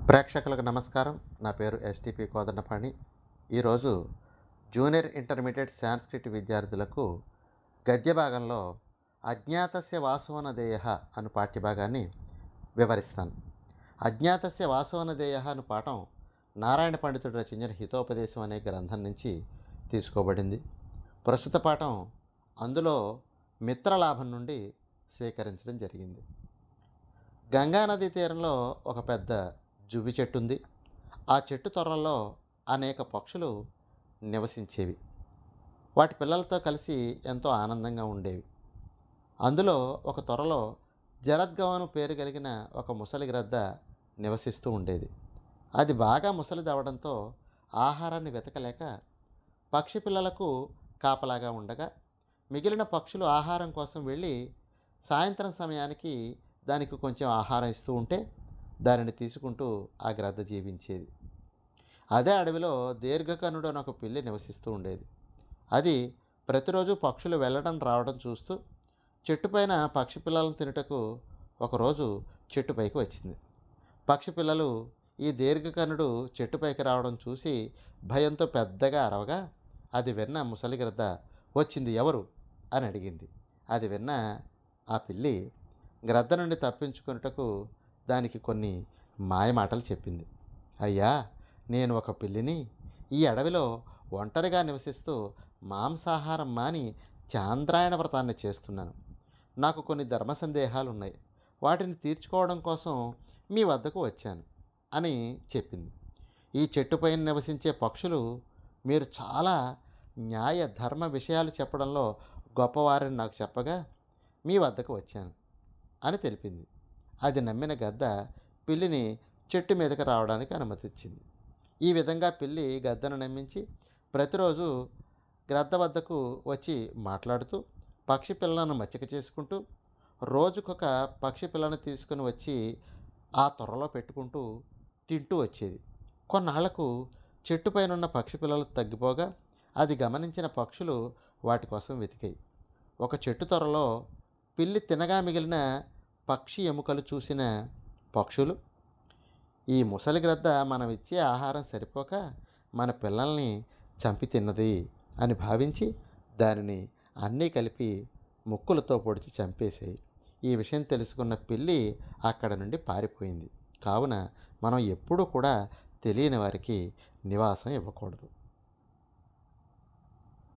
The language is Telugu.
ప్రేక్షకులకు నమస్కారం. నా పేరు ఎస్టిపి కోదండపాణి. ఈరోజు జూనియర్ ఇంటర్మీడియట్ సాంస్క్రిట్ విద్యార్థులకు గద్య భాగంలో అజ్ఞాతస్య వాసవనదేయః అను పాఠ్యభాగాన్ని వివరిస్తాను. అజ్ఞాతస్య వాసవనదేయః అను పాఠం నారాయణ పండితుడు రచించిన హితోపదేశం అనే గ్రంథం నుంచి తీసుకోబడింది. ప్రస్తుత పాఠం అందులో మిత్రలాభం నుండి స్వీకరించడం జరిగింది. గంగానదీ తీరంలో ఒక పెద్ద జువ్వి చెట్టు ఉంది. ఆ చెట్టు తొర్రల్లో అనేక పక్షులు నివసించేవి. వాటి పిల్లలతో కలిసి ఎంతో ఆనందంగా ఉండేవి. అందులో ఒక తొర్రలో జలద్గవను పేరు కలిగిన ఒక ముసలి గ్రద్ద నివసిస్తూ ఉండేది. అది బాగా ముసలిదవడంతో ఆహారాన్ని వెతకలేక పక్షి పిల్లలకు కాపలాగా ఉండగా, మిగిలిన పక్షులు ఆహారం కోసం వెళ్ళి సాయంత్రం సమయానికి దానికి కొంచెం ఆహారం ఇస్తూ ఉంటే దానిని తీసుకుంటూ ఆ గ్రద్ద జీవించేది. అదే అడవిలో దీర్ఘకర్ణుడు అని ఒక పిల్లి నివసిస్తూ ఉండేది. అది ప్రతిరోజు పక్షులు వెళ్ళడం రావడం చూస్తూ చెట్టుపైన పక్షి పిల్లలను తినుటకు ఒకరోజు చెట్టుపైకి వచ్చింది. పక్షి పిల్లలు ఈ దీర్ఘకర్ణుడు చెట్టుపైకి రావడం చూసి భయంతో పెద్దగా అరవగా, అది విన్న ముసలి గ్రద్ద వచ్చింది ఎవరు అని అడిగింది. అది విన్న ఆ పిల్లి గ్రద్ద నుండి తప్పించుకొనుటకు దానికి కొన్ని మాయమాటలు చెప్పింది. అయ్యా, నేను ఒక పిల్లిని. ఈ అడవిలో ఒంటరిగా నివసిస్తూ మాంసాహారం మాని చాంద్రాయణ వ్రతాన్ని చేస్తున్నాను. నాకు కొన్ని ధర్మ సందేహాలు ఉన్నాయి. వాటిని తీర్చుకోవడం కోసం మీ వద్దకు వచ్చాను అని చెప్పింది. ఈ చెట్టుపైన నివసించే పక్షులు మీరు చాలా న్యాయ ధర్మ విషయాలు చెప్పడంలో గొప్పవారని నాకు చెప్పగా మీ వద్దకు వచ్చాను అని తెలిపింది. అది నమ్మిన గద్ద పిల్లిని చెట్టు మీదకి రావడానికి అనుమతిచ్చింది. ఈ విధంగా పిల్లి గద్దను నమ్మించి ప్రతిరోజు గ్రద్ద వద్దకు వచ్చి మాట్లాడుతూ పక్షి పిల్లలను మచ్చిక చేసుకుంటూ రోజుకొక పక్షి పిల్లను తీసుకుని వచ్చి ఆ త్వరలో పెట్టుకుంటూ తింటూ వచ్చేది. కొన్నాళ్లకు చెట్టుపైనున్న పక్షి పిల్లలు తగ్గిపోగా అది గమనించిన పక్షులు వాటి కోసం వెతికాయి. ఒక చెట్టు త్వరలో పిల్లి తినగా మిగిలిన పక్షి ఎముకలు చూసిన పక్షులు, ఈ ముసలి గ్రద్ద మనం ఇచ్చే ఆహారం సరిపోక మన పిల్లల్ని చంపి తిన్నది అని భావించి దానిని అన్నీ కలిపి ముక్కులతో పొడిచి చంపేశాయి. ఈ విషయం తెలుసుకున్న పిల్లి అక్కడ నుండి పారిపోయింది. కావున మనం ఎప్పుడూ కూడా తెలియని వారికి నివాసం ఇవ్వకూడదు.